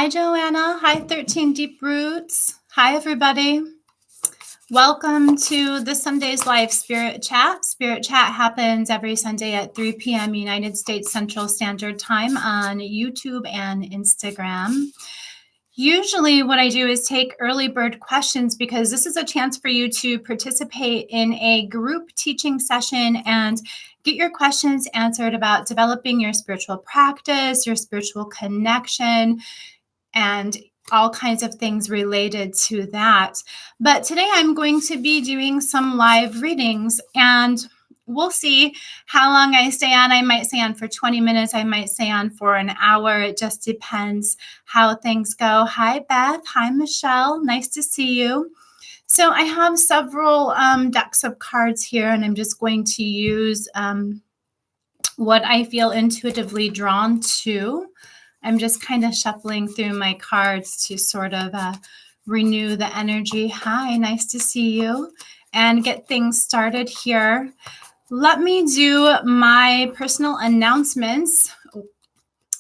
Hi, Joanna. Hi, 13 Deep Roots. Hi, everybody. Welcome to this Sunday's live Spirit Chat. Spirit Chat happens every Sunday at 3 p.m. United States Central Standard Time on YouTube and Instagram. Usually what I do is take early bird questions because this is a chance for you to participate in a group teaching session and get your questions answered about developing your spiritual practice, your spiritual connection, and all kinds of things related to that. But today I'm going to be doing some live readings, and we'll see how long I stay on. I might stay on for 20 minutes. I might stay on for an hour. It just depends how things go. Hi, Beth. Hi, Michelle. Nice to see you. So I have several decks of cards here, and I'm just going to use what I feel intuitively drawn to. I'm just kind of shuffling through my cards to sort of renew the energy. Hi, nice to see you, and get things started here. Let me do my personal announcements.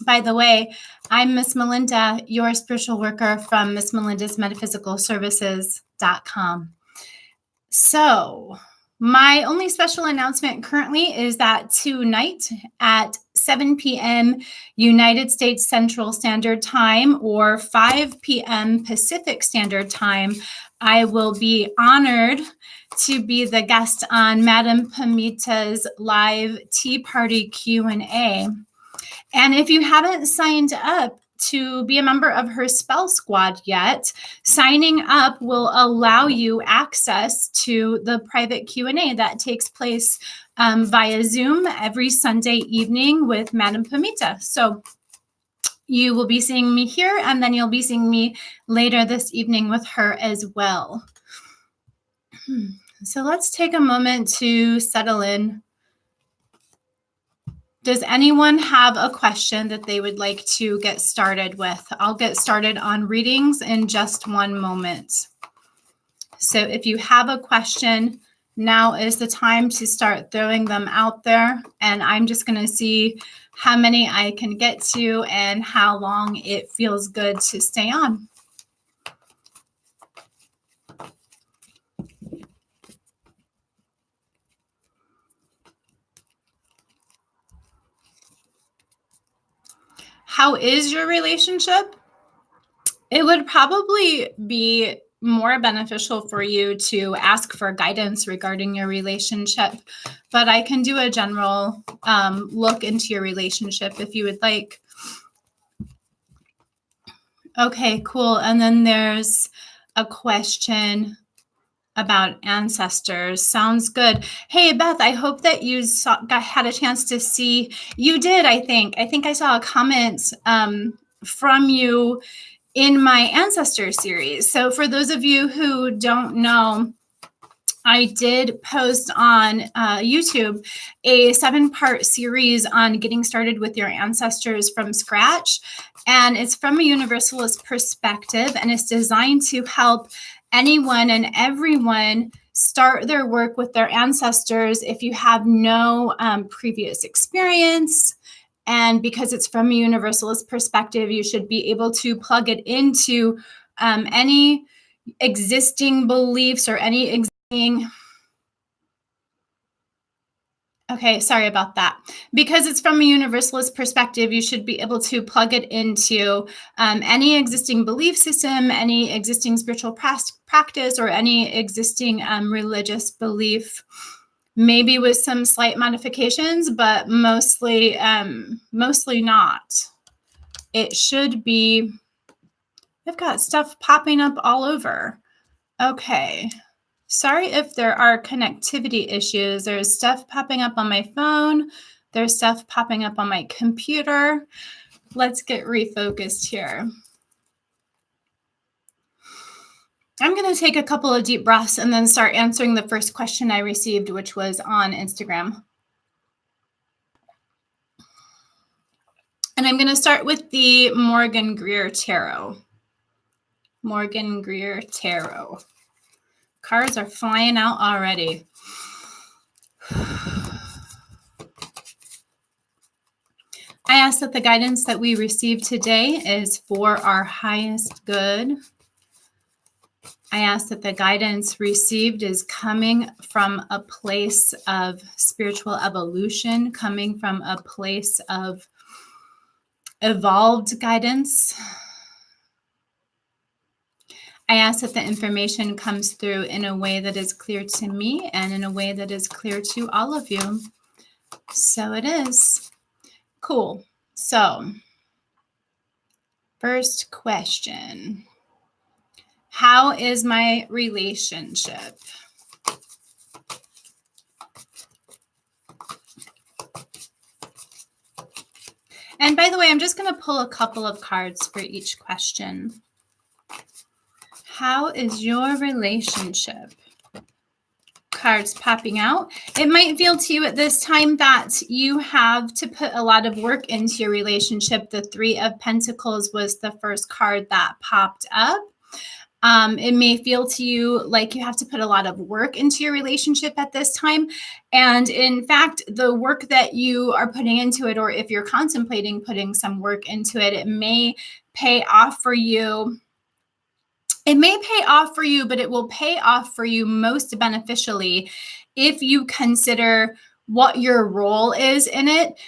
By the way, I'm Miss Melinda, your spiritual worker from Miss Melinda's Metaphysical Services.com. So my only special announcement currently is that tonight at 7 p.m. United States Central Standard Time or 5 p.m. Pacific Standard Time, I will be honored to be the guest on Madame Pamita's live tea party Q&A. And if you haven't signed up to be a member of her spell squad yet, signing up will allow you access to the private Q&A that takes place via Zoom every Sunday evening with Madame Pamita. So you will be seeing me here, and then you'll be seeing me later this evening with her as well. So let's take a moment to settle in. Does anyone have a question that they would like to get started with? I'll get started on readings in just one moment. So if you have a question, now is the time to start throwing them out there. And I'm just going to see how many I can get to and how long it feels good to stay on. How is your relationship? It would probably be more beneficial for you to ask for guidance regarding your relationship, but I can do a general look into your relationship if you would like. Okay, cool. And then there's a question about ancestors. Sounds good. Hey, Beth, I hope that you had a chance to see. You did, I think. I saw a comment from you in my ancestor series. So for those of you who don't know, I did post on YouTube a 7-part series on getting started with your ancestors from scratch. And it's from a universalist perspective, and it's designed to help anyone and everyone start their work with their ancestors if you have no previous experience. And because it's from a universalist perspective, you should be able to plug it into any existing beliefs or any existing. Okay, sorry about that. Because it's from a universalist perspective, you should be able to plug it into any existing belief system, any existing spiritual practice, or any existing religious belief. Maybe with some slight modifications, but mostly not. It should be. I've got stuff popping up all over. Okay. Sorry if there are connectivity issues. There's stuff popping up on my phone. There's stuff popping up on my computer. Let's get refocused here. I'm going to take a couple of deep breaths and then start answering the first question I received, which was on Instagram. And I'm going to start with the Morgan Greer Tarot. Morgan Greer Tarot. Cards are flying out already. I ask that the guidance that we receive today is for our highest good. I ask that the guidance received is coming from a place of spiritual evolution, coming from a place of evolved guidance. I ask that the information comes through in a way that is clear to me and in a way that is clear to all of you. So it is. Cool. So, first question. How is my relationship? And by the way, I'm just going to pull a couple of cards for each question. How is your relationship? Cards popping out. It might feel to you at this time that you have to put a lot of work into your relationship. The Three of Pentacles was the first card that popped up. It may feel to you like you have to put a lot of work into your relationship at this time. And in fact, the work that you are putting into it, or if you're contemplating putting some work into it, it may pay off for you. It may pay off for you, but it will pay off for you most beneficially if you consider what your role is in it.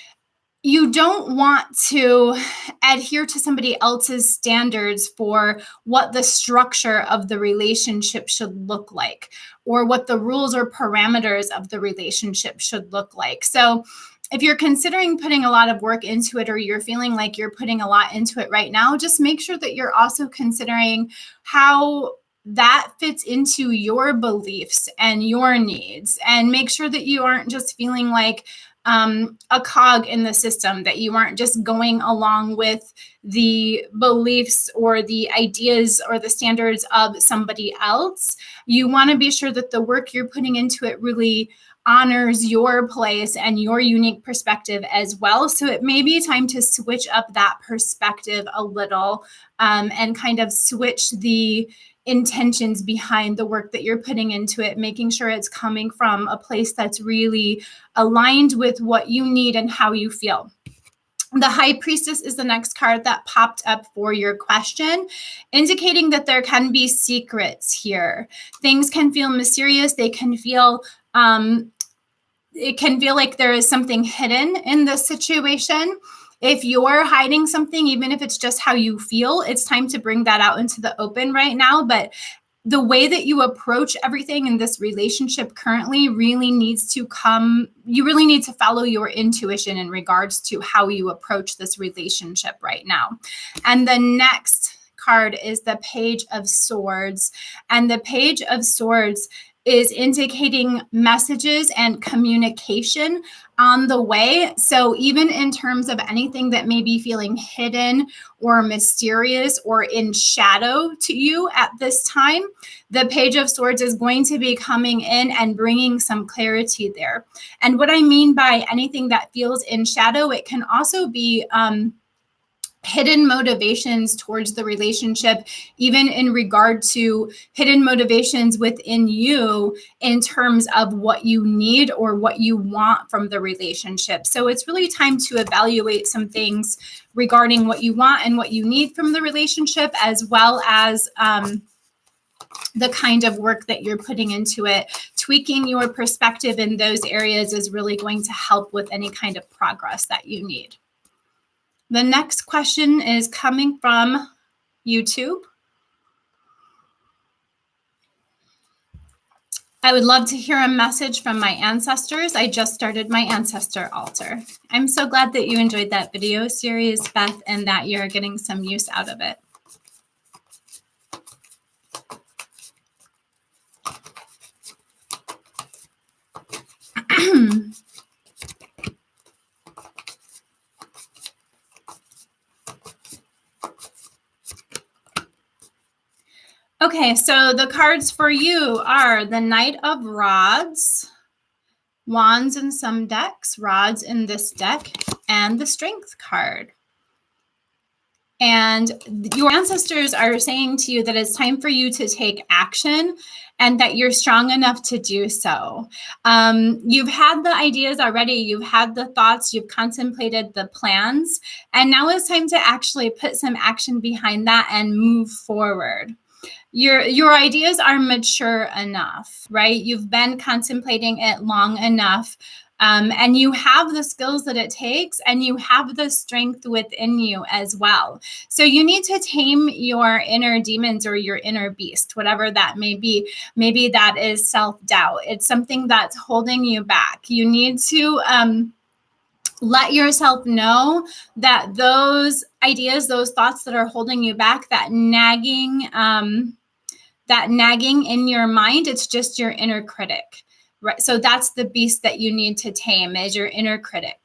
You don't want to adhere to somebody else's standards for what the structure of the relationship should look like, or what the rules or parameters of the relationship should look like. So if you're considering putting a lot of work into it, or you're feeling like you're putting a lot into it right now, just make sure that you're also considering how that fits into your beliefs and your needs, and make sure that you aren't just feeling like a cog in the system, that you aren't just going along with the beliefs or the ideas or the standards of somebody else. You want to be sure that the work you're putting into it really honors your place and your unique perspective as well. So it may be time to switch up that perspective a little, and kind of switch the intentions behind the work that you're putting into it, making sure it's coming from a place that's really aligned with what you need and how you feel. The High Priestess is the next card that popped up for your question, indicating that there can be secrets here. Things can feel mysterious. They can feel it can feel like there is something hidden in this situation. If you're hiding something, even if it's just how you feel, it's time to bring that out into the open right now. But the way that you approach everything in this relationship currently really needs to come, you really need to follow your intuition in regards to how you approach this relationship right now. And the next card is the Page of Swords. And the Page of Swords is indicating messages and communication on the way. So even in terms of anything that may be feeling hidden or mysterious or in shadow to you at this time, the Page of Swords is going to be coming in and bringing some clarity there. And what I mean by anything that feels in shadow, it can also be hidden motivations towards the relationship, even in regard to hidden motivations within you in terms of what you need or what you want from the relationship. So it's really time to evaluate some things regarding what you want and what you need from the relationship, as well as the kind of work that you're putting into it. Tweaking your perspective in those areas is really going to help with any kind of progress that you need. The next question is coming from YouTube. I would love to hear a message from my ancestors. I just started my ancestor altar. I'm so glad that you enjoyed that video series, Beth, and that you're getting some use out of it. Okay, so the cards for you are the Knight of Rods, Wands in some decks, Rods in this deck, and the Strength card. And your ancestors are saying to you that it's time for you to take action and that you're strong enough to do so. You've had the ideas already, you've had the thoughts, you've contemplated the plans, and now it's time to actually put some action behind that and move forward. Your ideas are mature enough, right? You've been contemplating it long enough. And you have the skills that it takes, and you have the strength within you as well. So you need to tame your inner demons or your inner beast, whatever that may be. Maybe that is self-doubt. It's something that's holding you back. You need to let yourself know that those ideas, those thoughts that are holding you back, that nagging in your mind, it's just your inner critic. Right. So that's the beast that you need to tame, is your inner critic.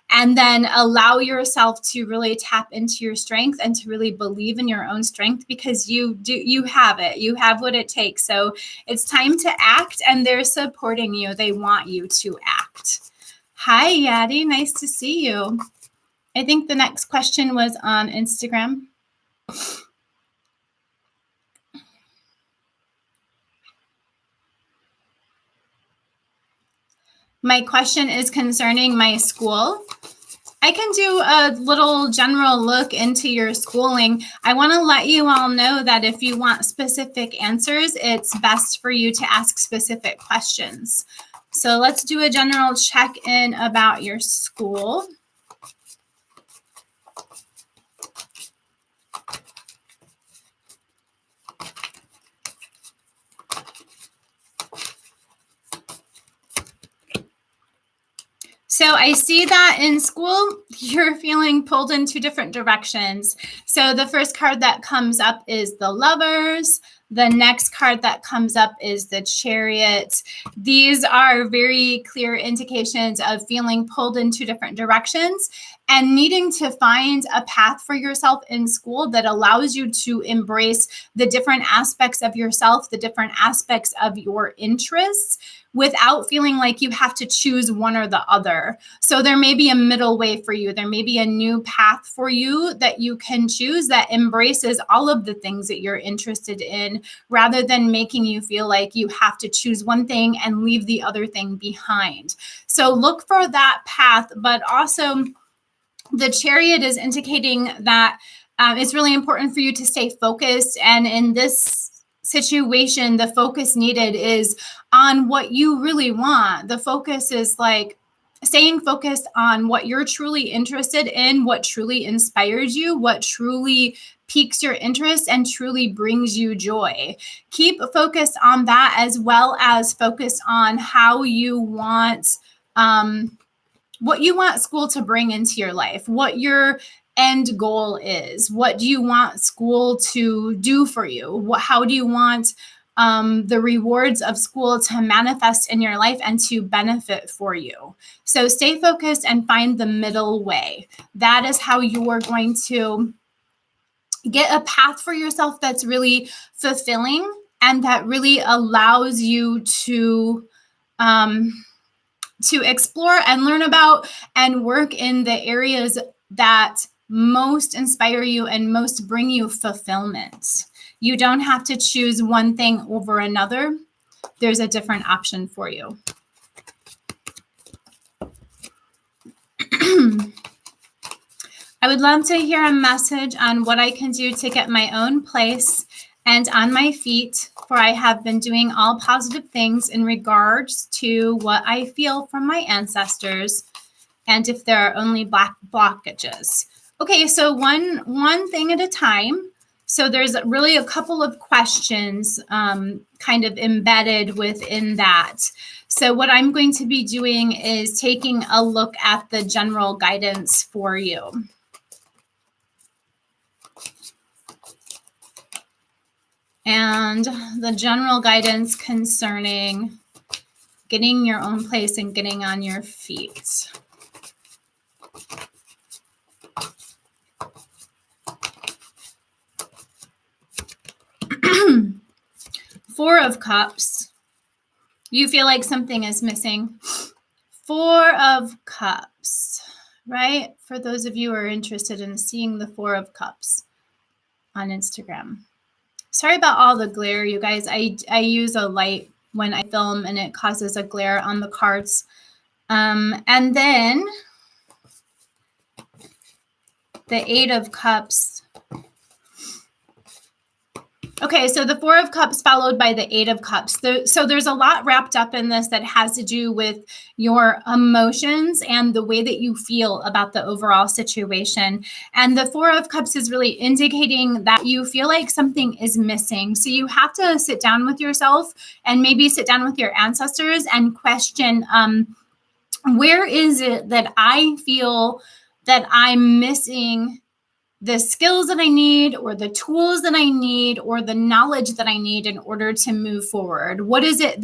And then allow yourself to really tap into your strength and to really believe in your own strength, because you have it. You have what it takes. So it's time to act, and they're supporting you. They want you to act. Hi, Yadi. Nice to see you. I think the next question was on Instagram. My question is concerning my school. I can do a little general look into your schooling. I want to let you all know that if you want specific answers, it's best for you to ask specific questions. So let's do a general check-in about your school. So I see that in school, you're feeling pulled in two different directions. So the first card that comes up is the Lovers. The next card that comes up is the Chariot. These are very clear indications of feeling pulled in two different directions and needing to find a path for yourself in school that allows you to embrace the different aspects of yourself, the different aspects of your interests, without feeling like you have to choose one or the other. So there may be a middle way for you. There may be a new path for you that you can choose that embraces all of the things that you're interested in, rather than making you feel like you have to choose one thing and leave the other thing behind. So look for that path, but also the Chariot is indicating that it's really important for you to stay focused. And in this situation, the focus needed is on what you really want. The focus is like staying focused on what you're truly interested in, what truly inspires you, what truly piques your interest and truly brings you joy. Keep focused on that, as well as focus on how you want what you want school to bring into your life, what your end goal is. What do you want school to do for you? How do you want the rewards of school to manifest in your life and to benefit for you? So stay focused and find the middle way. That is how you are going to get a path for yourself that's really fulfilling and that really allows you to explore and learn about and work in the areas that most inspire you and most bring you fulfillment. You don't have to choose one thing over another. There's a different option for you. I would love to hear a message on what I can do to get my own place and on my feet, for I have been doing all positive things in regards to what I feel from my ancestors, and if there are only blockages. Okay, so one thing at a time. So there's really a couple of questions kind of embedded within that. So what I'm going to be doing is taking a look at the general guidance for you. And the general guidance concerning getting your own place and getting on your feet. Four of Cups. You feel like something is missing. Four of Cups. right? For those of you who are interested in seeing the Four of Cups on Instagram. Sorry about all the glare, you guys. I use a light when I film and it causes a glare on the cards. And then the Eight of Cups. Okay, so the Four of Cups followed by the Eight of Cups. So there's a lot wrapped up in this that has to do with your emotions and the way that you feel about the overall situation. And the Four of Cups is really indicating that you feel like something is missing. So you have to sit down with yourself and maybe sit down with your ancestors and question, where is it that I feel that I'm missing the skills that I need, or the tools that I need, or the knowledge that I need in order to move forward? What is it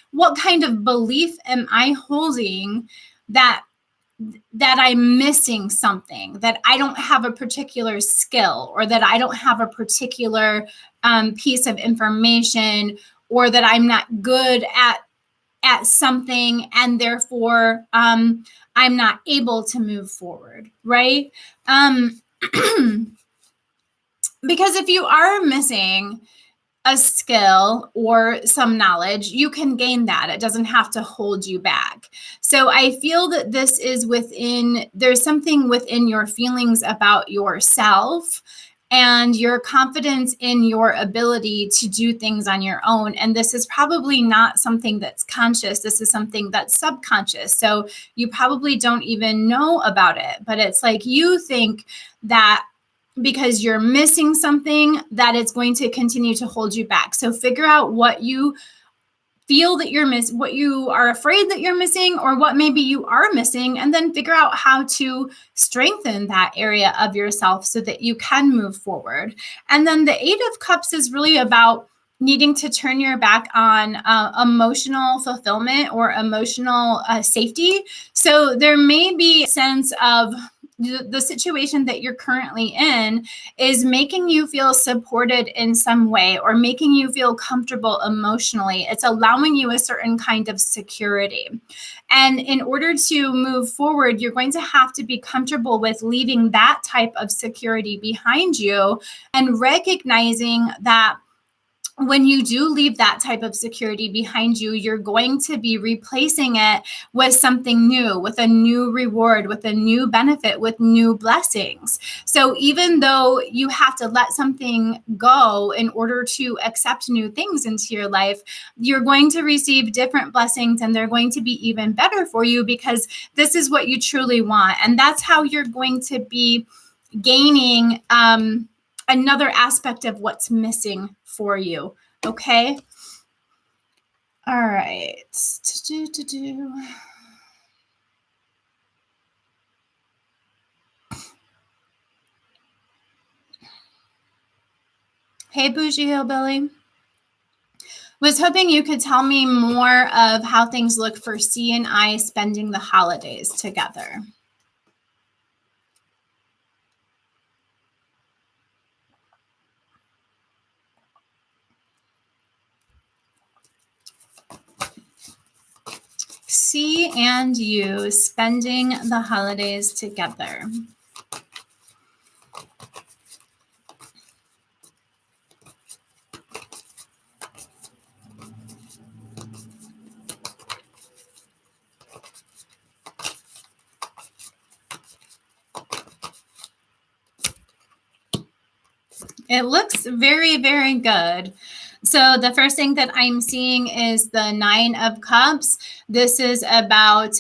what kind of belief am I holding that I'm missing something, that I don't have a particular skill, or that I don't have a particular piece of information, or that I'm not good at something, and therefore I'm not able to move forward, right? Because if you are missing a skill or some knowledge, you can gain that. It doesn't have to hold you back. So I feel that this is there's something within your feelings about yourself and your confidence in your ability to do things on your own. And this is probably not something that's conscious. This is something that's subconscious. So you probably don't even know about it, but it's like you think that because you're missing something, that it's going to continue to hold you back. So figure out what you feel that you're missing, what you are afraid that you're missing, or what maybe you are missing, and then figure out how to strengthen that area of yourself so that you can move forward. And then the Eight of Cups is really about needing to turn your back on emotional fulfillment or emotional safety. So there may be a sense of the situation that you're currently in is making you feel supported in some way, or making you feel comfortable emotionally. It's allowing you a certain kind of security. And in order to move forward, you're going to have to be comfortable with leaving that type of security behind you and recognizing that when you do leave that type of security behind you, you're going to be replacing it with something new, with a new reward, with a new benefit, with new blessings. So even though you have to let something go in order to accept new things into your life, you're going to receive different blessings, and they're going to be even better for you because this is what you truly want. And that's how you're going to be gaining another aspect of what's missing for you. Okay. All right. Hey, Bougie Hillbilly. Was hoping you could tell me more of how things look for C and I spending the holidays together. C and you spending the holidays together. It looks very, very good. So the first thing that I'm seeing is the Nine of Cups. This is about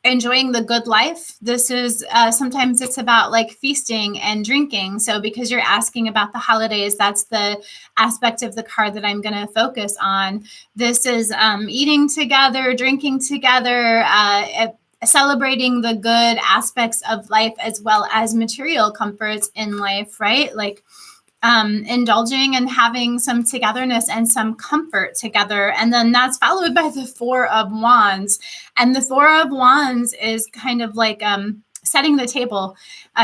enjoying the good life. This is sometimes it's about like feasting and drinking. So because you're asking about the holidays, that's the aspect of the card that I'm going to focus on. This is eating together, drinking together, celebrating the good aspects of life as well as material comforts in life, right? Like indulging and having some togetherness and some comfort together. And then that's followed by the Four of Wands. And the Four of Wands is kind of like setting the table.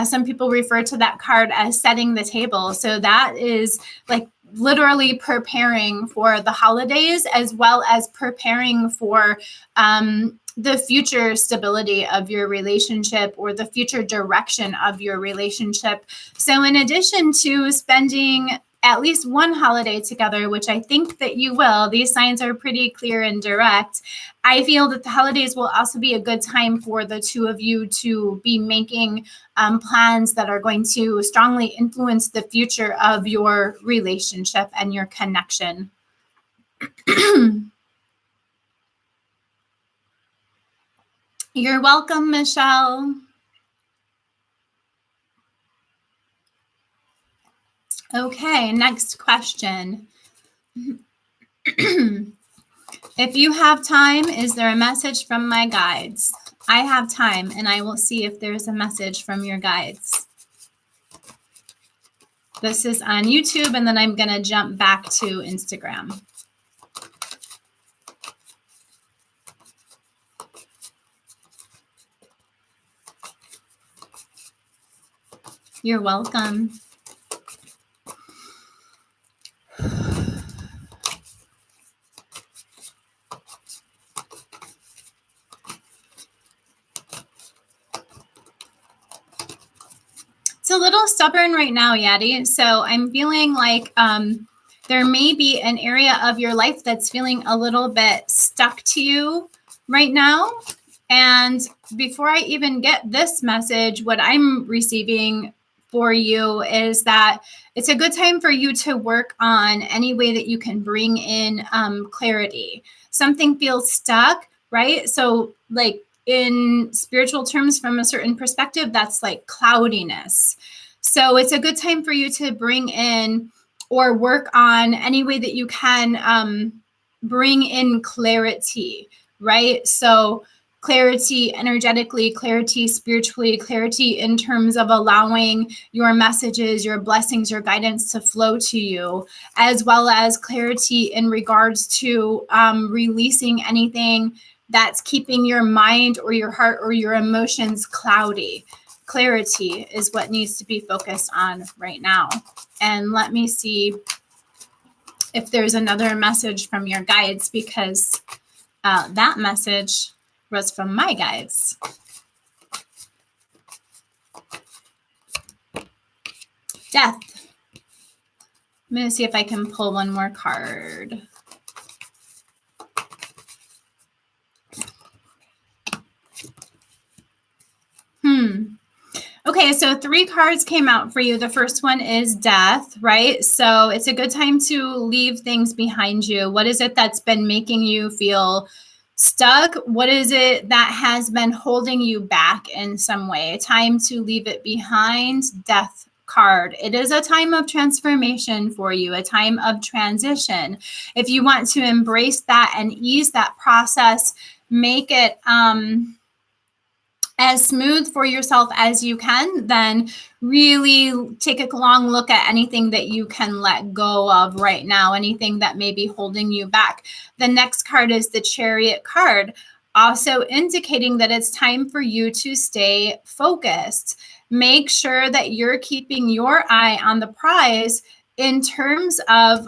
Some people refer to that card as setting the table. So that is like literally preparing for the holidays as well as preparing for the future stability of your relationship or the future direction of your relationship. So in addition to spending at least one holiday together, which I think that you will, these signs are pretty clear and direct. I feel that the holidays will also be a good time for the two of you to be making plans that are going to strongly influence the future of your relationship and your connection. You're welcome, Michelle. Okay, next question. If you have time, is there a message from my guides? I have time, and I will see if there's a message from your guides. This is on YouTube, and then I'm going to jump back to Instagram. You're welcome. It's a little stubborn right now, Yadi. So I'm feeling like there may be an area of your life that's feeling a little bit stuck to you right now. And before I even get this message, what I'm receiving for you is that it's a good time for you to work on any way that you can bring in clarity. Something feels stuck, right? So like in spiritual terms, from a certain perspective, that's like cloudiness. So it's a good time for you to bring in or work on any way that you can bring in clarity, right? So clarity energetically, clarity spiritually, clarity in terms of allowing your messages, your blessings, your guidance to flow to you, as well as clarity in regards to releasing anything that's keeping your mind or your heart or your emotions cloudy. Clarity is what needs to be focused on right now. And let me see if there's another message from your guides, because that message was from my guides. Death. I'm going to see if I can pull one more card. Okay, so 3 cards came out for you. The first one is death, right? So it's a good time to leave things behind you. What is it that's been making you feel stuck? What is it that has been holding you back in some way? Time to leave it behind. Death card. It is a time of transformation for you, a time of transition. If you want to embrace that and ease that process, make it as smooth for yourself as you can, then really take a long look at anything that you can let go of right now, anything that may be holding you back. The next card is the Chariot card, also indicating that it's time for you to stay focused. Make sure that you're keeping your eye on the prize in terms of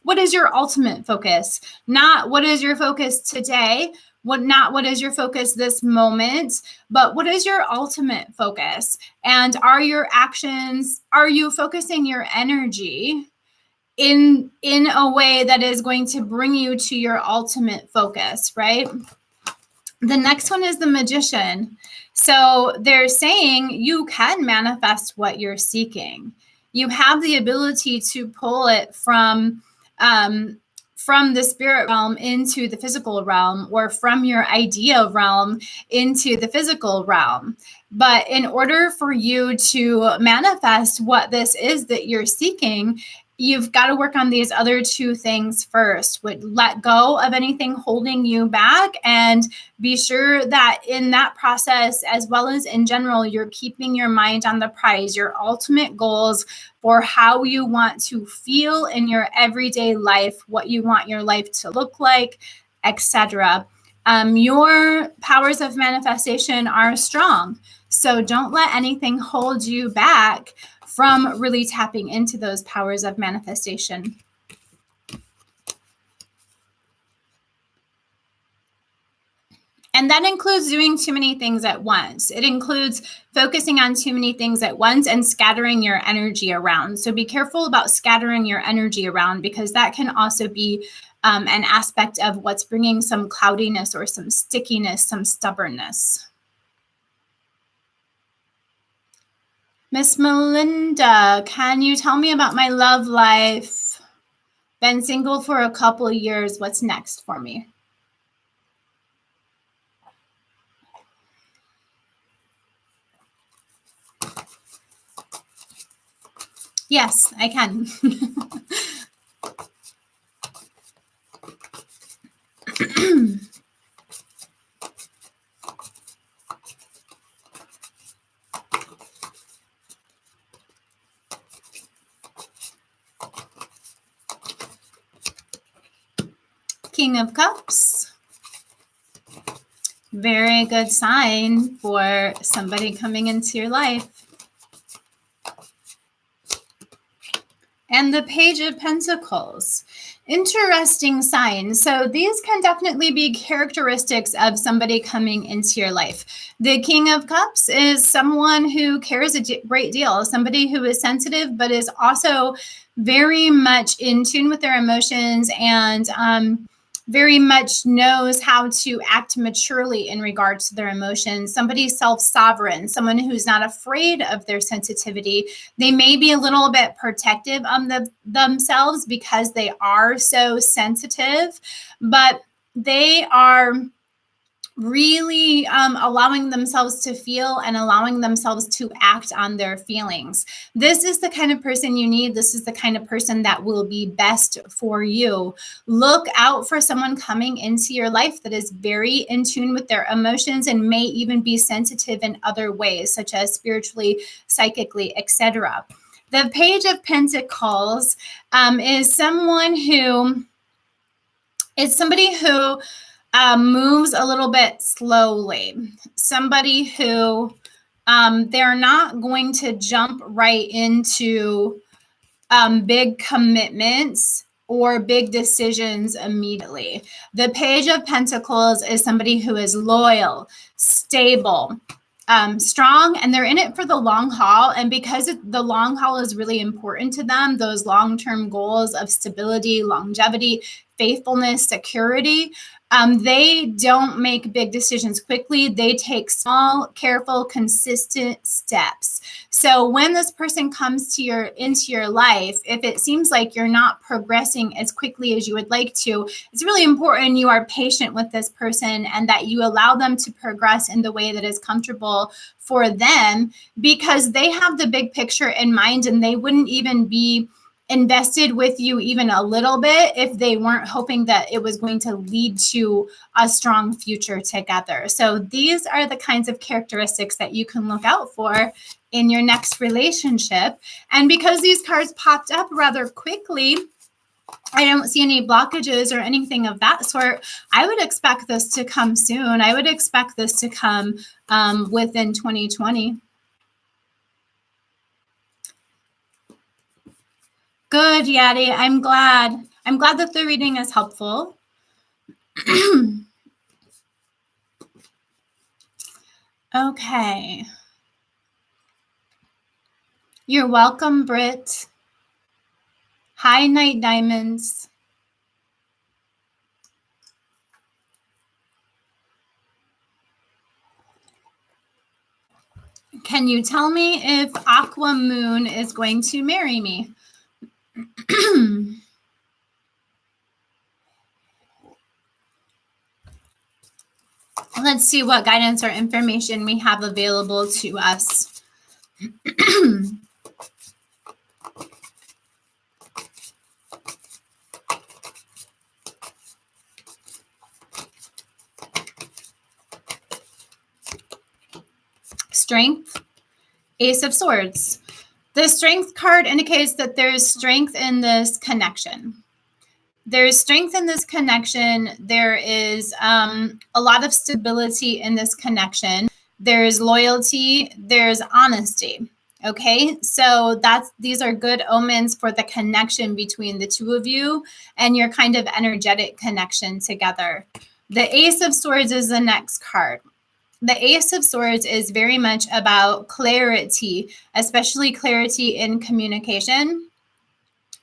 what is your ultimate focus, not what is your focus today, what is your focus this moment, but what is your ultimate focus? And are your actions, are you focusing your energy in a way that is going to bring you to your ultimate focus, right? The next one is the Magician. So they're saying you can manifest what you're seeking. You have the ability to pull it from the spirit realm into the physical realm, or from your idea realm into the physical realm. But in order for you to manifest what this is that you're seeking, you've got to work on these other 2 things first. Would let go of anything holding you back, and be sure that in that process, as well as in general, you're keeping your mind on the prize, your ultimate goals for how you want to feel in your everyday life, what you want your life to look like, etc. Your powers of manifestation are strong, so don't let anything hold you back from really tapping into those powers of manifestation. And that includes doing too many things at once. It includes focusing on too many things at once and scattering your energy around. So be careful about scattering your energy around, because that can also be an aspect of what's bringing some cloudiness or some stickiness, some stubbornness. Miss Melinda, can you tell me about my love life? Been single for a couple of years. What's next for me? Yes, I can. King of Cups. Very good sign for somebody coming into your life. And the Page of Pentacles. Interesting sign. So these can definitely be characteristics of somebody coming into your life. The King of Cups is someone who cares a great deal, somebody who is sensitive, but is also very much in tune with their emotions and very much knows how to act maturely in regards to their emotions. Somebody self-sovereign, someone who's not afraid of their sensitivity. They may be a little bit protective of themselves because they are so sensitive, but they are really allowing themselves to feel and allowing themselves to act on their feelings. This is the kind of person you need. This is the kind of person that will be best for you. Look out for someone coming into your life that is very in tune with their emotions and may even be sensitive in other ways, such as spiritually, psychically, etc. The Page of Pentacles is somebody who moves a little bit slowly. Somebody who they're not going to jump right into big commitments or big decisions immediately. The Page of Pentacles is somebody who is loyal, stable, strong, and they're in it for the long haul. And because the long haul is really important to them, those long-term goals of stability, longevity, faithfulness, security, they don't make big decisions quickly. They take small, careful, consistent steps. So when this person comes into your life, if it seems like you're not progressing as quickly as you would like to, it's really important you are patient with this person and that you allow them to progress in the way that is comfortable for them, because they have the big picture in mind and they wouldn't even be invested with you even a little bit if they weren't hoping that it was going to lead to a strong future together. So these are the kinds of characteristics that you can look out for in your next relationship. And because these cards popped up rather quickly, I don't see any blockages or anything of that sort. I would expect this to come soon. I would expect this to come within 2020. Good, Yadi. I'm glad. I'm glad that the reading is helpful. Okay. You're welcome, Britt. Hi, Night Diamonds. Can you tell me if Aqua Moon is going to marry me? Let's see what guidance or information we have available to us. Strength, Ace of Swords. The Strength card indicates that there's strength in this connection. There's strength in this connection. There is a lot of stability in this connection. There's loyalty. There's honesty. Okay, so these are good omens for the connection between the two of you and your kind of energetic connection together. The Ace of Swords is the next card. The Ace of Swords is very much about clarity, especially clarity in communication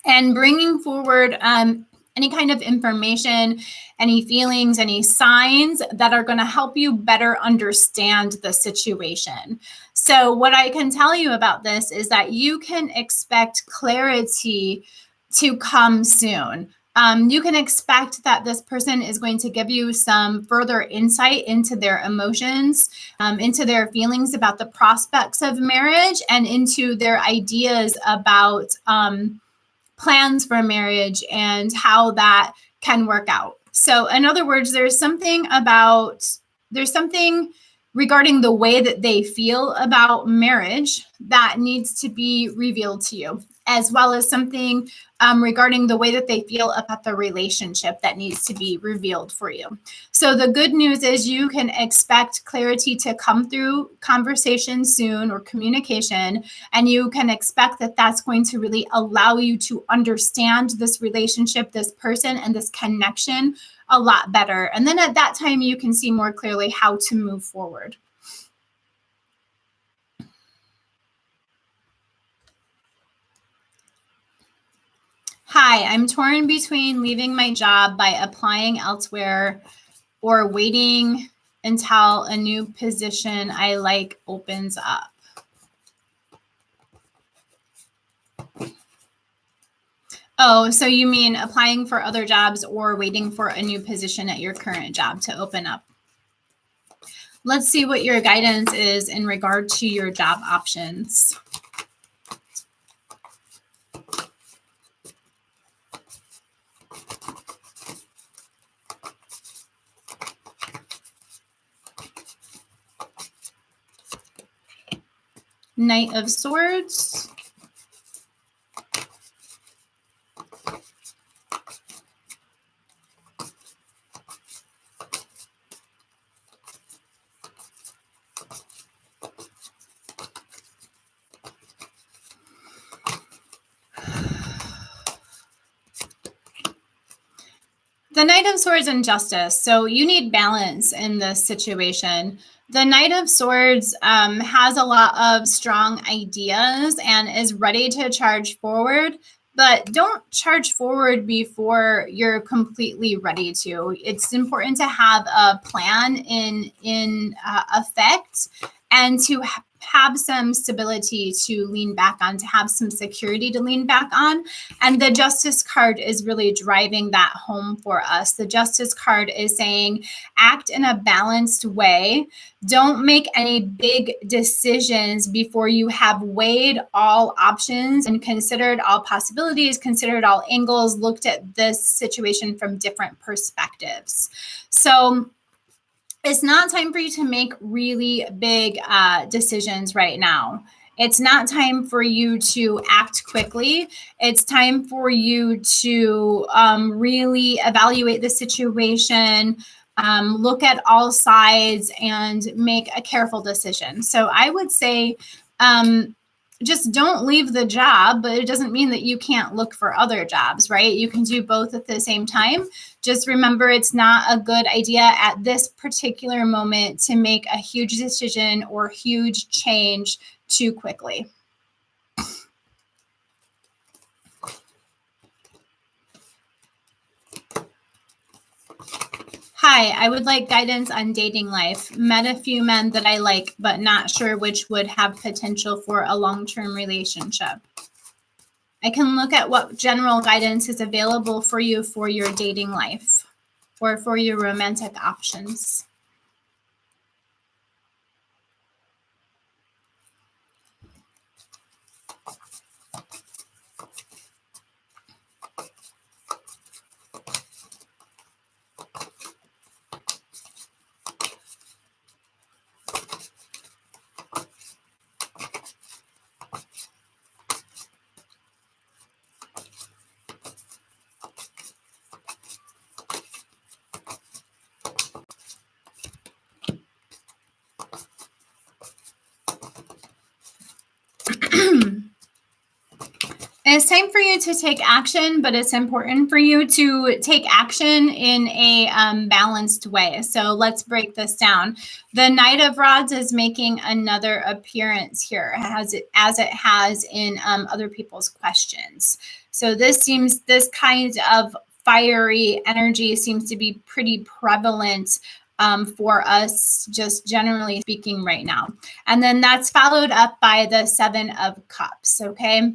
and bringing forward any kind of information, any feelings, any signs that are going to help you better understand the situation. So what I can tell you about this is that you can expect clarity to come soon. You can expect that this person is going to give you some further insight into their emotions, into their feelings about the prospects of marriage, and into their ideas about plans for marriage and how that can work out. So, in other words, there's something regarding the way that they feel about marriage that needs to be revealed to you, as well as something regarding the way that they feel about the relationship that needs to be revealed for you. So the good news is you can expect clarity to come through conversation soon or communication, and you can expect that that's going to really allow you to understand this relationship, this person, and this connection a lot better. And then at that time, you can see more clearly how to move forward. Hi, I'm torn between leaving my job by applying elsewhere or waiting until a new position I like opens up. Oh, so you mean applying for other jobs or waiting for a new position at your current job to open up? Let's see what your guidance is in regard to your job options. Knight of Swords. The Knight of Swords and Justice. So you need balance in this situation. The Knight of Swords has a lot of strong ideas and is ready to charge forward, but don't charge forward before you're completely ready to. It's important to have a plan in effect and to have some stability to lean back on, to have some security to lean back on. And the Justice card is really driving that home for us. The Justice card is saying, act in a balanced way. Don't make any big decisions before you have weighed all options and considered all possibilities, considered all angles, looked at this situation from different perspectives. So it's not time for you to make really big decisions right now. It's not time for you to act quickly. It's time for you to really evaluate the situation, look at all sides, and make a careful decision. So I would say just don't leave the job, but it doesn't mean that you can't look for other jobs, right? You can do both at the same time. Just remember, it's not a good idea at this particular moment to make a huge decision or huge change too quickly. Hi, I would like guidance on dating life. Met a few men that I like, but not sure which would have potential for a long-term relationship. I can look at what general guidance is available for you for your dating life or for your romantic options. It's time for you to take action, but it's important for you to take action in a balanced way. So let's break this down. The Knight of Rods is making another appearance here, as it has in other people's questions. So this kind of fiery energy seems to be pretty prevalent for us, just generally speaking right now. And then that's followed up by the Seven of Cups, okay?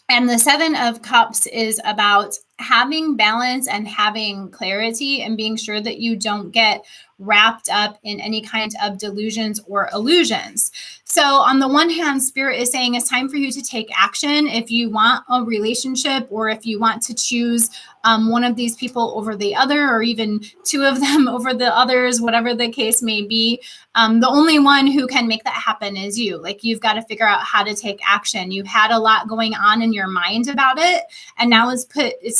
And the Seven of Cups is about having balance and having clarity and being sure that you don't get wrapped up in any kind of delusions or illusions. So on the one hand, Spirit is saying it's time for you to take action if you want a relationship, or if you want to choose one of these people over the other, or even two of them over the others, whatever the case may be. The only one who can make that happen is you. Like, you've got to figure out how to take action. You've had a lot going on in your mind about it, and now it's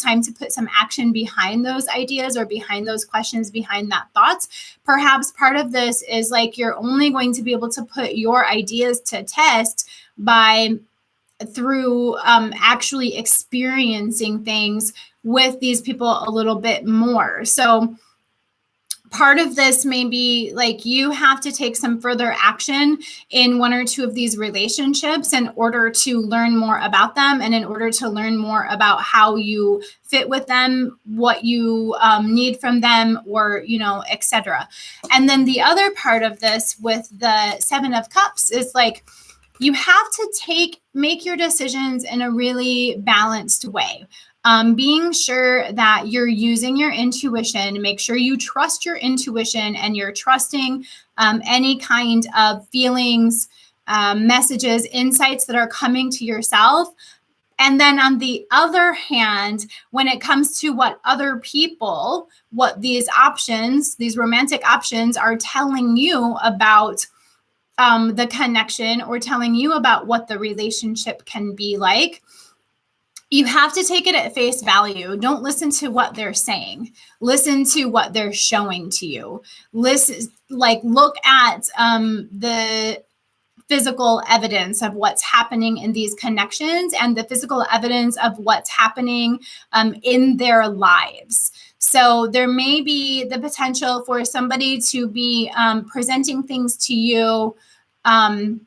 time to put some action behind those ideas, or behind those questions, behind that thoughts. Perhaps part of this is like, you're only going to be able to put your ideas to test through actually experiencing things with these people a little bit more. So part of this may be like, you have to take some further action in one or two of these relationships in order to learn more about them, and in order to learn more about how you fit with them, what you need from them, or, etc. And then the other part of this with the Seven of Cups is like, you have to make your decisions in a really balanced way. Being sure that you're using your intuition. Make sure you trust your intuition, and you're trusting any kind of feelings, messages, insights that are coming to yourself. And then on the other hand, when it comes to what other people, what these romantic options are telling you about the connection, or telling you about what the relationship can be like, you have to take it at face value. Don't listen to what they're saying. Listen to what they're showing to you. Look at the physical evidence of what's happening in these connections, and the physical evidence of what's happening in their lives. So there may be the potential for somebody to be presenting things to you in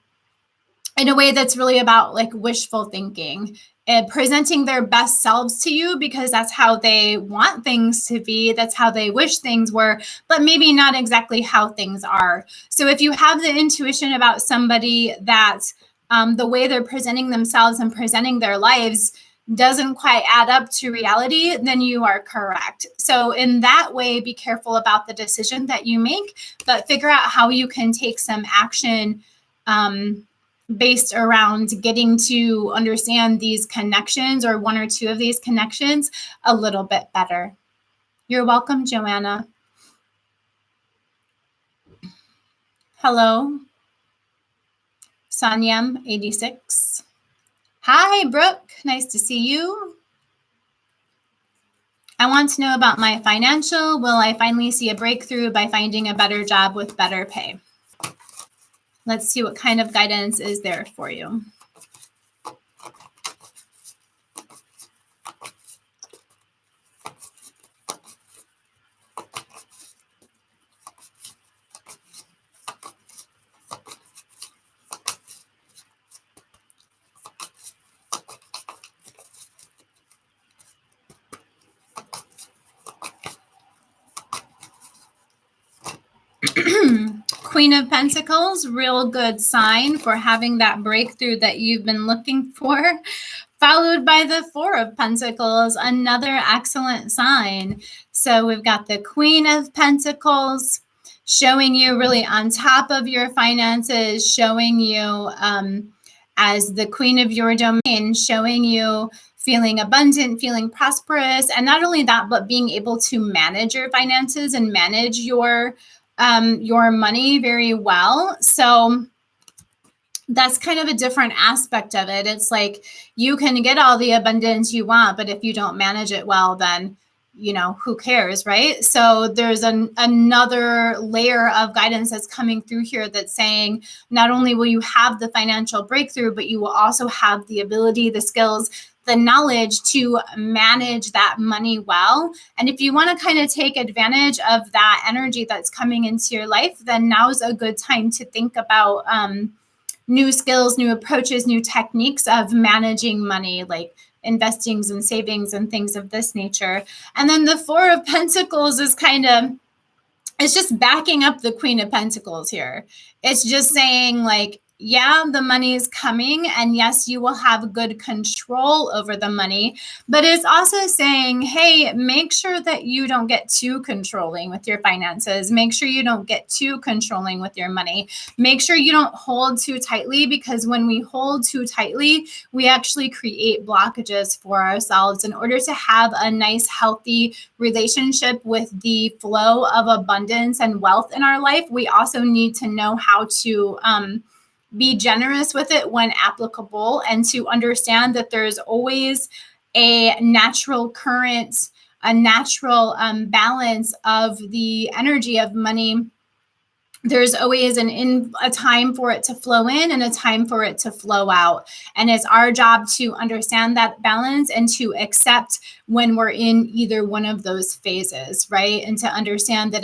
a way that's really about like wishful thinking, and presenting their best selves to you because that's how they want things to be. That's how they wish things were, but maybe not exactly how things are. So if you have the intuition about somebody that the way they're presenting themselves and presenting their lives doesn't quite add up to reality, then you are correct. So in that way, be careful about the decision that you make, but figure out how you can take some action based around getting to understand these connections, or one or two of these connections, a little bit better. You're welcome, Joanna. Hello. Sanyam 86. Hi, Brooke. Nice to see you. I want to know about my financial. Will I finally see a breakthrough by finding a better job with better pay? Let's see what kind of guidance is there for you. Queen of Pentacles, real good sign for having that breakthrough that you've been looking for. Followed by the Four of Pentacles, another excellent sign. So we've got the Queen of Pentacles showing you really on top of your finances, showing you as the queen of your domain, showing you feeling abundant, feeling prosperous. And not only that, but being able to manage your finances and manage your money very well. So that's kind of a different aspect of it. It's like, you can get all the abundance you want, but if you don't manage it well, then who cares, right? So there's another layer of guidance that's coming through here that's saying not only will you have the financial breakthrough, but you will also have the ability, the skills, the knowledge to manage that money well. And if you want to kind of take advantage of that energy that's coming into your life, then now's a good time to think about new skills, new approaches, new techniques of managing money, like investings and savings and things of this nature. And then the Four of Pentacles is it's just backing up the Queen of Pentacles here. It's just saying like, yeah, the money is coming, and yes, you will have good control over the money, but it's also saying, hey, make sure that you don't get too controlling with your finances. Make sure you don't get too controlling with your money. Make sure you don't hold too tightly, because when we hold too tightly, we actually create blockages for ourselves. In order to have a nice, healthy relationship with the flow of abundance and wealth in our life, we also need to know how to be generous with it when applicable, and to understand that there's always a natural current, a natural balance of the energy of money. There's always a time for it to flow in and a time for it to flow out. And it's our job to understand that balance and to accept when we're in either one of those phases, right? And to understand that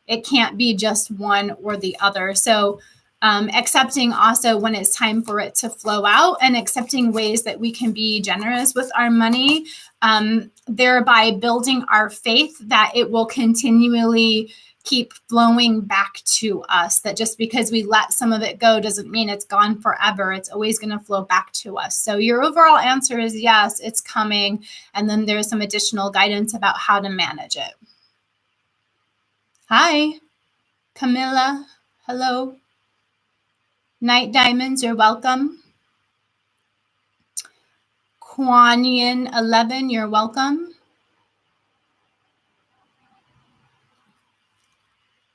it can't be just one or the other. So accepting also when it's time for it to flow out, and accepting ways that we can be generous with our money, thereby building our faith that it will continually keep flowing back to us, that just because we let some of it go doesn't mean it's gone forever. It's always going to flow back to us. So your overall answer is yes, it's coming. And then there's some additional guidance about how to manage it. Hi, Camilla. Hello. Night Diamonds, you're welcome. Kwanian 11, you're welcome.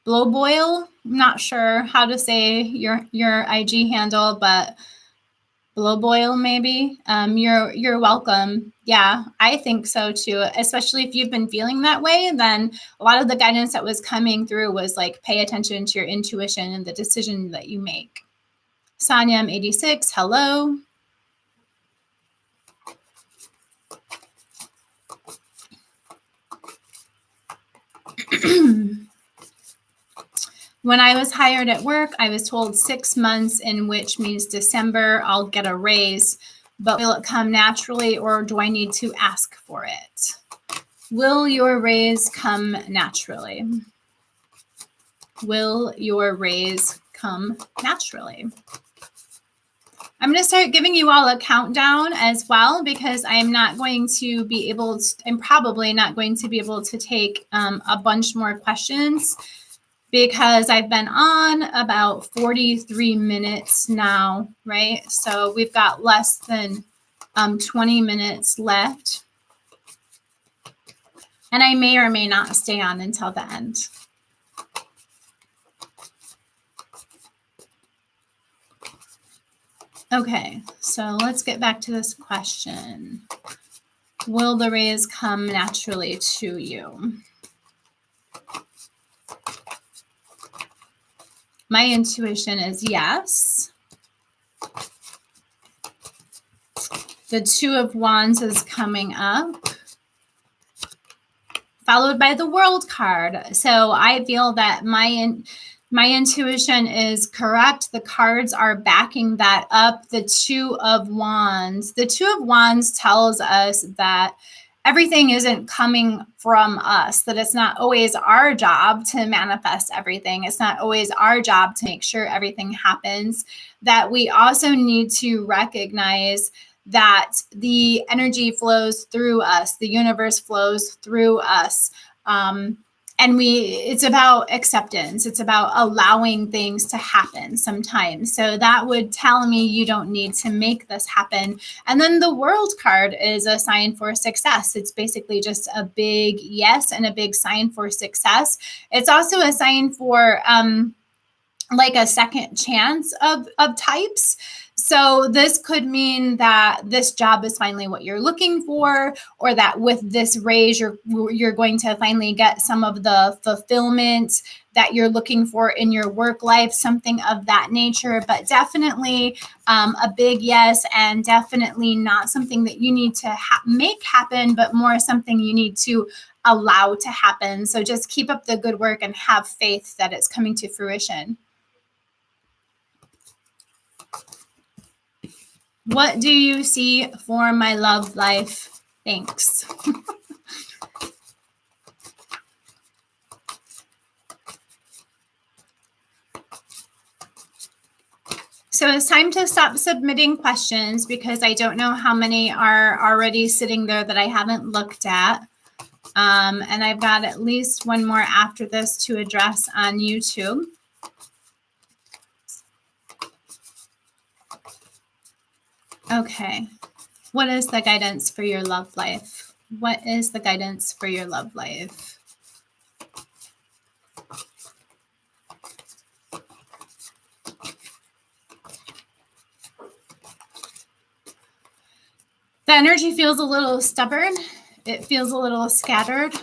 Blowboil, not sure how to say your IG handle, but Blowboil maybe. You're welcome. Yeah, I think so too. Especially if you've been feeling that way, then a lot of the guidance that was coming through was like, pay attention to your intuition and the decision that you make. Sonia M86, hello. When I was hired at work, I was told 6 months, in which means December, I'll get a raise. But will it come naturally, or do I need to ask for it? Will your raise come naturally? Will your raise come naturally? I'm going to start giving you all a countdown as well, because I'm not going to be able to, I'm probably not going to be able to take a bunch more questions, because I've been on about 43 minutes now, right? So we've got less than 20 minutes left. And I may or may not stay on until the end. Okay, so let's get back to this question. Will the raise come naturally to you? My intuition is yes. The Two of Wands is coming up, followed by the World card. So I feel that my intuition is correct. The cards are backing that up. The Two of Wands. The Two of Wands tells us that everything isn't coming from us, that it's not always our job to manifest everything. It's not always our job to make sure everything happens. That we also need to recognize that the energy flows through us, the universe flows through us. And it's about acceptance. It's about allowing things to happen sometimes. So that would tell me you don't need to make this happen. And then the World card is a sign for success. It's basically just a big yes and a big sign for success. It's also a sign for like a second chance of types. So this could mean that this job is finally what you're looking for, or that with this raise, you're going to finally get some of the fulfillment that you're looking for in your work life, something of that nature. But definitely a big yes, and definitely not something that you need to make happen, but more something you need to allow to happen. So just keep up the good work and have faith that it's coming to fruition. What do you see for my love life? Thanks. So it's time to stop submitting questions because I don't know how many are already sitting there that I haven't looked at. And I've got at least one more after this to address on YouTube. Okay. What is the guidance for your love life? What is the guidance for your love life? The energy feels a little stubborn. It feels a little scattered.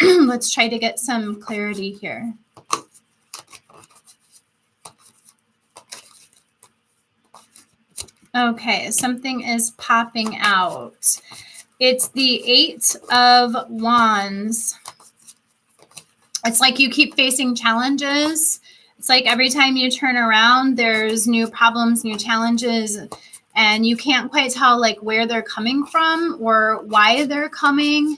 Let's try to get some clarity here. Okay, something is popping out. It's the 8 of Wands. It's like you keep facing challenges. It's like every time you turn around, there's new problems, new challenges, and you can't quite tell like where they're coming from or why they're coming.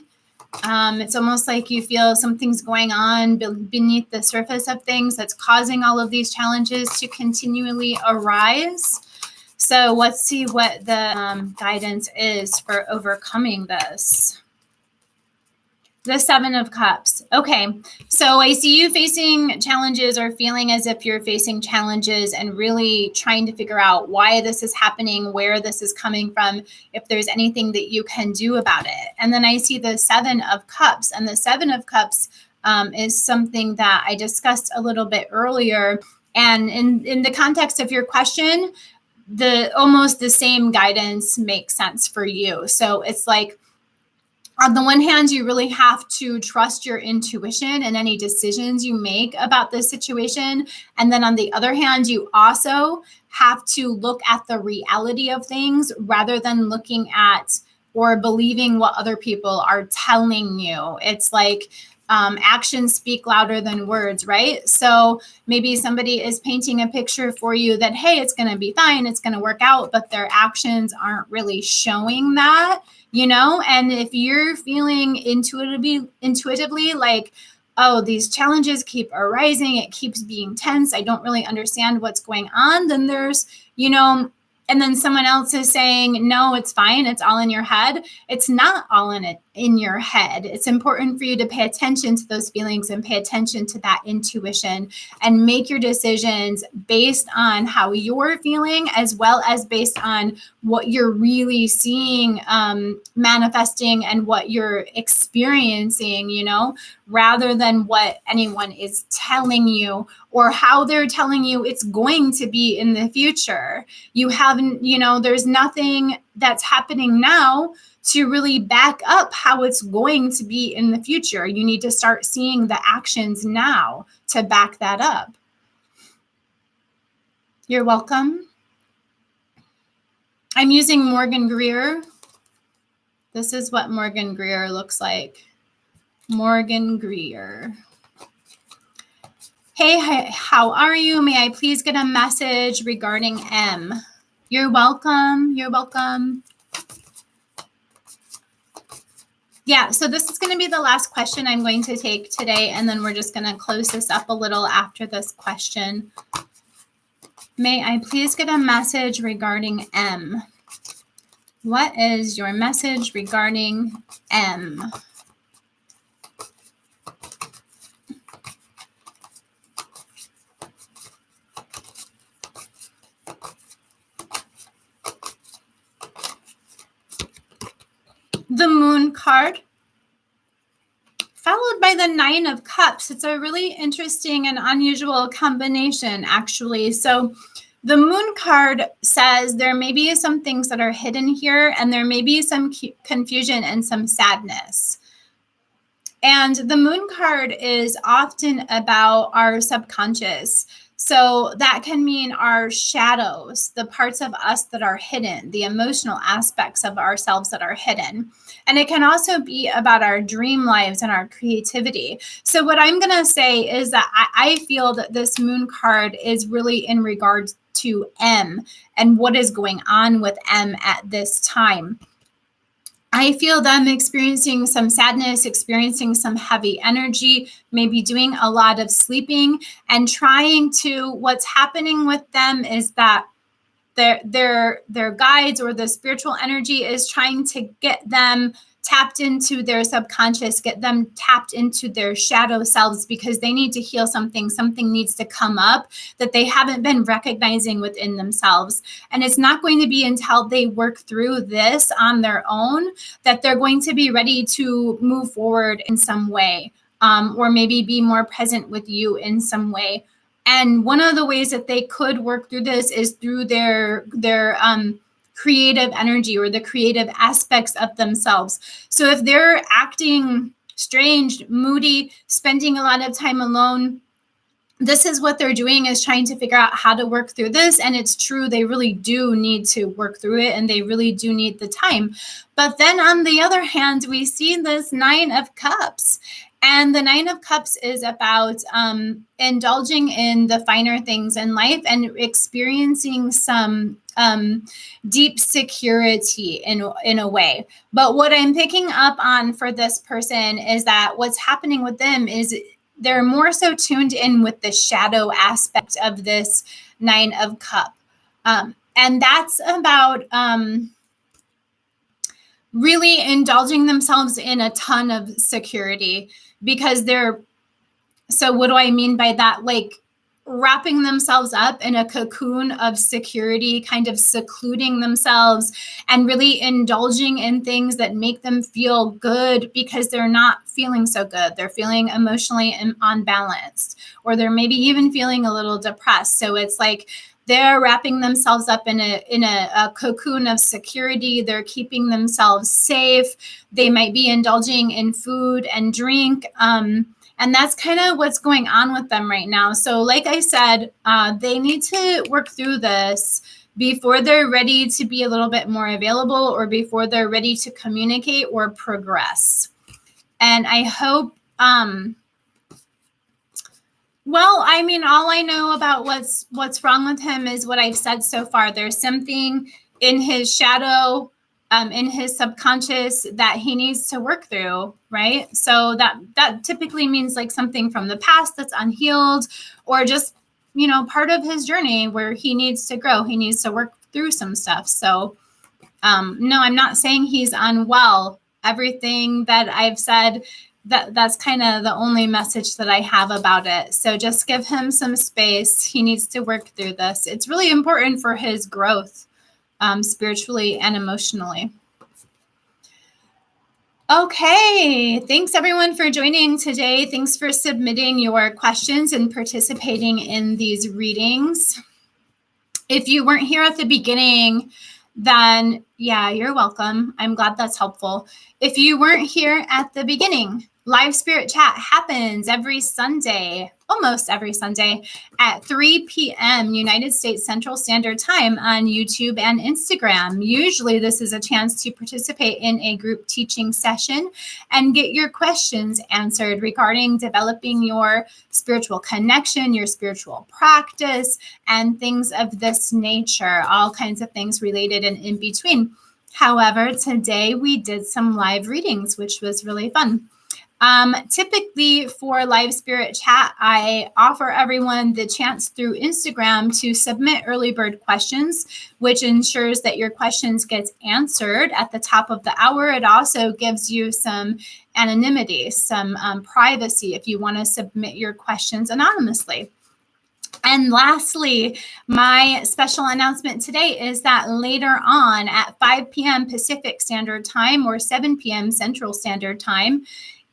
It's almost like you feel something's going on beneath the surface of things that's causing all of these challenges to continually arise. So let's see what the guidance is for overcoming this. The 7 of Cups. Okay, so I see you facing challenges or feeling as if you're facing challenges and really trying to figure out why this is happening, where this is coming from, if there's anything that you can do about it. And then I see the 7 of Cups, and the 7 of Cups is something that I discussed a little bit earlier. And in the context of your question, almost the same guidance makes sense for you. So it's like, on the one hand, you really have to trust your intuition and any decisions you make about this situation. And then on the other hand, you also have to look at the reality of things rather than looking at or believing what other people are telling you. It's like actions speak louder than words, right? So maybe somebody is painting a picture for you that, hey, it's going to be fine, it's going to work out, but their actions aren't really showing that. And if you're feeling intuitively like, oh, these challenges keep arising, it keeps being tense, I don't really understand what's going on, then there's, and then someone else is saying, no, it's fine, it's all in your head. It's not all in your head. It's important for you to pay attention to those feelings and pay attention to that intuition and make your decisions based on how you're feeling, as well as based on what you're really seeing manifesting and what you're experiencing, rather than what anyone is telling you or how they're telling you it's going to be in the future. You haven't, there's nothing that's happening now to really back up how it's going to be in the future. You need to start seeing the actions now to back that up. You're welcome. I'm using Morgan Greer. This is what Morgan Greer looks like. Morgan Greer. Hey, how are you? May I please get a message regarding M? You're welcome. You're welcome. Yeah, so this is going to be the last question I'm going to take today, and then we're just going to close this up a little after this question. May I please get a message regarding M? What is your message regarding M? The Moon card, followed by the 9 of Cups. It's a really interesting and unusual combination, actually. So The moon card says there may be some things that are hidden here, and there may be some confusion and some sadness. And the moon card is often about our subconscious. So that can mean our shadows, the parts of us that are hidden, the emotional aspects of ourselves that are hidden. And it can also be about our dream lives and our creativity. So what I'm going to say is that I feel that this moon card is really in regards to M and what is going on with M at this time. I feel them experiencing some sadness, experiencing some heavy energy, maybe doing a lot of sleeping, and trying to, what's happening with them is that their guides or the spiritual energy is trying to get them tapped into their subconscious, get them tapped into their shadow selves, because they need to heal something. Something needs to come up that they haven't been recognizing within themselves. And it's not going to be until they work through this on their own that they're going to be ready to move forward in some way, or maybe be more present with you in some way. And one of the ways that they could work through this is through their creative energy or the creative aspects of themselves. So if they're acting strange, moody, spending a lot of time alone, this is what they're doing, is trying to figure out how to work through this. And it's true, they really do need to work through it, and they really do need the time. But then on the other hand, we see this 9 of Cups. And the 9 of Cups is about indulging in the finer things in life and experiencing some deep security in a way. But what I'm picking up on for this person is that what's happening with them is they're more so tuned in with the shadow aspect of this 9 of Cups. And that's about really indulging themselves in a ton of security, because so what do I mean by that? Like wrapping themselves up in a cocoon of security, kind of secluding themselves and really indulging in things that make them feel good, because they're not feeling so good. They're feeling emotionally unbalanced, or they're maybe even feeling a little depressed. So it's like they're wrapping themselves up in a cocoon of security. They're keeping themselves safe. They might be indulging in food and drink. And that's kind of what's going on with them right now. So like I said, they need to work through this before they're ready to be a little bit more available, or before they're ready to communicate or progress. And I hope, well, I mean, all I know about what's wrong with him is what I've said so far. There's something in his shadow, in his subconscious, that he needs to work through, right? So that typically means like something from the past that's unhealed, or just, part of his journey where he needs to grow. He needs to work through some stuff. So, no, I'm not saying he's unwell. Everything that I've said, that's kind of the only message that I have about it. So just give him some space. He needs to work through this. It's really important for his growth, spiritually and emotionally. Okay, thanks everyone for joining today. Thanks for submitting your questions and participating in these readings. If you weren't here at the beginning, then yeah, you're welcome. I'm glad that's helpful. If you weren't here at the beginning, Live Spirit Chat happens every Sunday, almost every Sunday at 3 p.m. United States Central Standard Time on YouTube and Instagram. Usually this is a chance to participate in a group teaching session and get your questions answered regarding developing your spiritual connection, your spiritual practice, and things of this nature, all kinds of things related and in between. However, today we did some live readings, which was really fun. Typically for Live Spirit Chat, I offer everyone the chance through Instagram to submit early bird questions, which ensures that your questions get answered at the top of the hour. It also gives you some anonymity, some privacy if you want to submit your questions anonymously. And lastly, my special announcement today is that later on at 5 p.m. Pacific Standard Time or 7 p.m. Central Standard Time,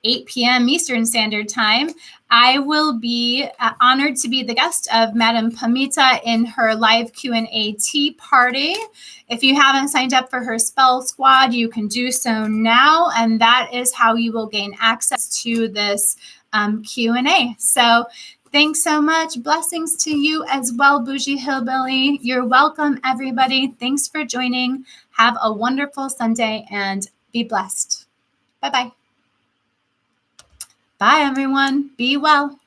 8 p.m. Eastern Standard Time. I will be honored to be the guest of Madam Pamita in her live Q&A tea party. If you haven't signed up for her spell squad, you can do so now, and that is how you will gain access to this Q&A. So thanks so much. Blessings to you as well, Bougie Hillbilly. You're welcome, everybody. Thanks for joining. Have a wonderful Sunday and be blessed. Bye-bye. Bye, everyone. Be well.